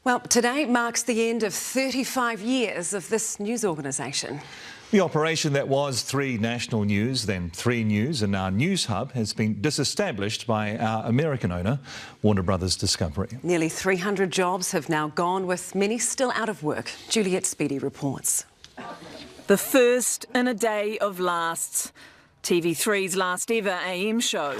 Well, today marks the end of 35 years of this news organisation. The operation that was 3 National News, then 3 News, and now News Hub has been disestablished by our American owner, Warner Brothers Discovery. Nearly 300 jobs have now gone, with many still out of work. Juliet Speedy reports. The first in a day of lasts. TV3's last ever AM show.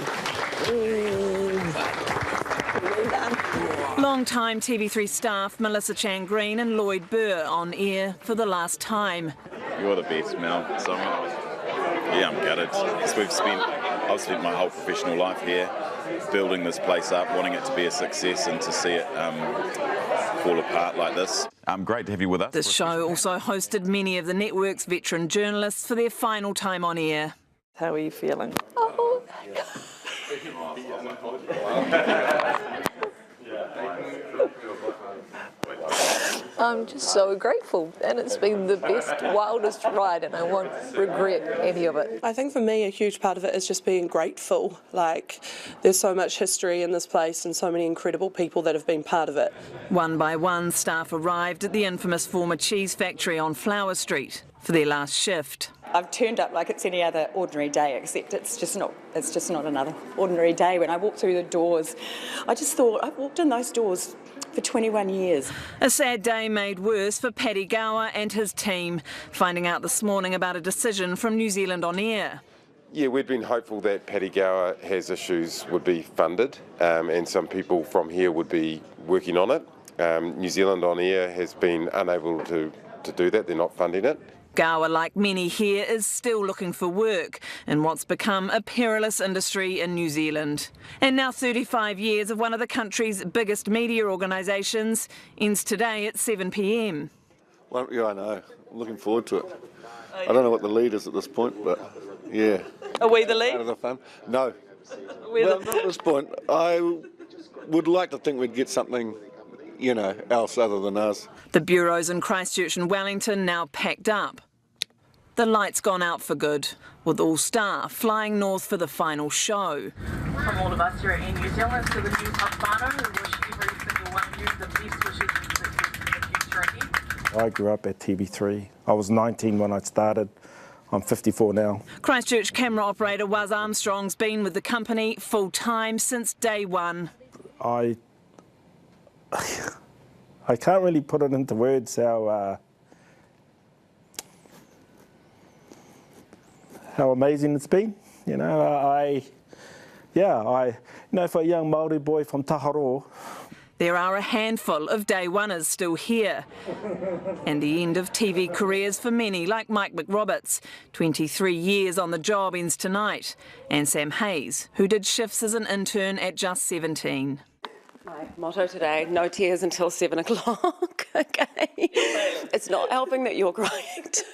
Long-time TV3 staff Melissa Chan-Green and Lloyd Burr on air for the last time. You're the best, Mel. So I'm gutted. I've spent my whole professional life here, building this place up, wanting it to be a success, and to see it fall apart like this. Great to have you with us. The show also hosted many of the network's veteran journalists for their final time on air. How are you feeling? Oh, I'm just so grateful, and it's been the best, wildest ride, and I won't regret any of it. I think for me a huge part of it is just being grateful. Like, there's so much history in this place and so many incredible people that have been part of it. One by one, staff arrived at the infamous former cheese factory on Flower Street for their last shift. I've turned up like it's any other ordinary day, except it's just not another ordinary day. When I walked through the doors, I just thought, I've walked in those doors for 21 years. A sad day made worse for Paddy Gower and his team, finding out this morning about a decision from New Zealand On Air. Yeah, we'd been hopeful that Paddy Gower Has Issues would be funded, and some people from here would be working on it. New Zealand On Air has been unable to do that. They're not funding it. Gower, like many here, is still looking for work in what's become a perilous industry in New Zealand. And now 35 years of one of the country's biggest media organisations ends today at 7 p.m. Well, yeah, I know. I'm looking forward to it. I don't know what the lead is at this point, but yeah. Are we the lead? Part of the fun. No. Not at this point. I would like to think we'd get something, else other than us. The bureaus in Christchurch and Wellington now packed up. The light's gone out for good, with all staff flying north for the final show. From all of us here in New Zealand to the News Hub whānau, we wish every single one of you the best wishes for the future ahead. I grew up at TV3. I was 19 when I started. I'm 54 now. Christchurch camera operator Waz Armstrong's been with the company full-time since day one. I can't really put it into words how amazing it's been. For a young Māori boy from Taharoa. There are a handful of day oneers still here. And the end of TV careers for many, like Mike McRoberts. 23 years on the job ends tonight. And Sam Hayes, who did shifts as an intern at just 17. My motto today, no tears until 7 o'clock, okay? It's not helping that you're crying too.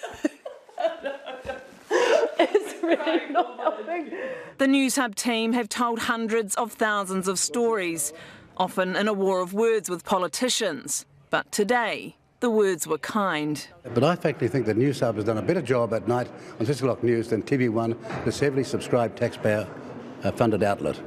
It's really not helping. The News Hub team have told hundreds of thousands of stories, often in a war of words with politicians. But today, the words were kind. But I frankly think that News Hub has done a better job at night on 6 o'clock news than TV1, this heavily subscribed taxpayer-funded outlet.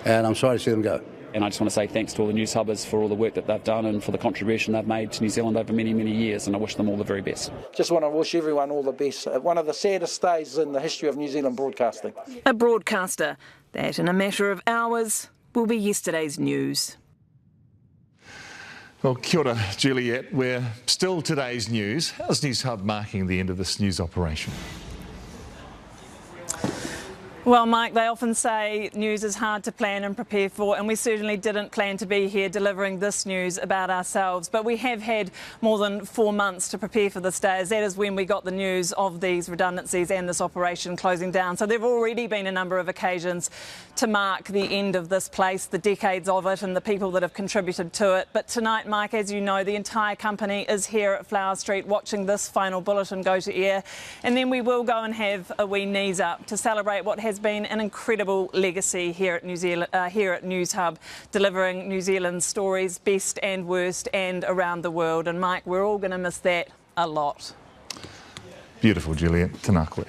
And I'm sorry to see them go. And I just want to say thanks to all the news hubbers for all the work that they've done and for the contribution they've made to New Zealand over many, many years, and I wish them all the very best. Just want to wish everyone all the best. One of the saddest days in the history of New Zealand broadcasting. A broadcaster that, in a matter of hours, will be yesterday's news. Well, kia ora, Juliet. We're still today's news. How's News Hub marking the end of this news operation? Well, Mike, they often say news is hard to plan and prepare for, and we certainly didn't plan to be here delivering this news about ourselves. But we have had more than 4 months to prepare for this day, as that is when we got the news of these redundancies and this operation closing down. So there have already been a number of occasions to mark the end of this place, the decades of it and the people that have contributed to it. But tonight, Mike, as you know, the entire company is here at Flower Street watching this final bulletin go to air. And then we will go and have a wee knees up to celebrate what has been an incredible legacy here at News Hub, delivering New Zealand's stories, best and worst, and around the world. And Mike, we're all going to miss that a lot. Beautiful, Juliet. Tēnā koe.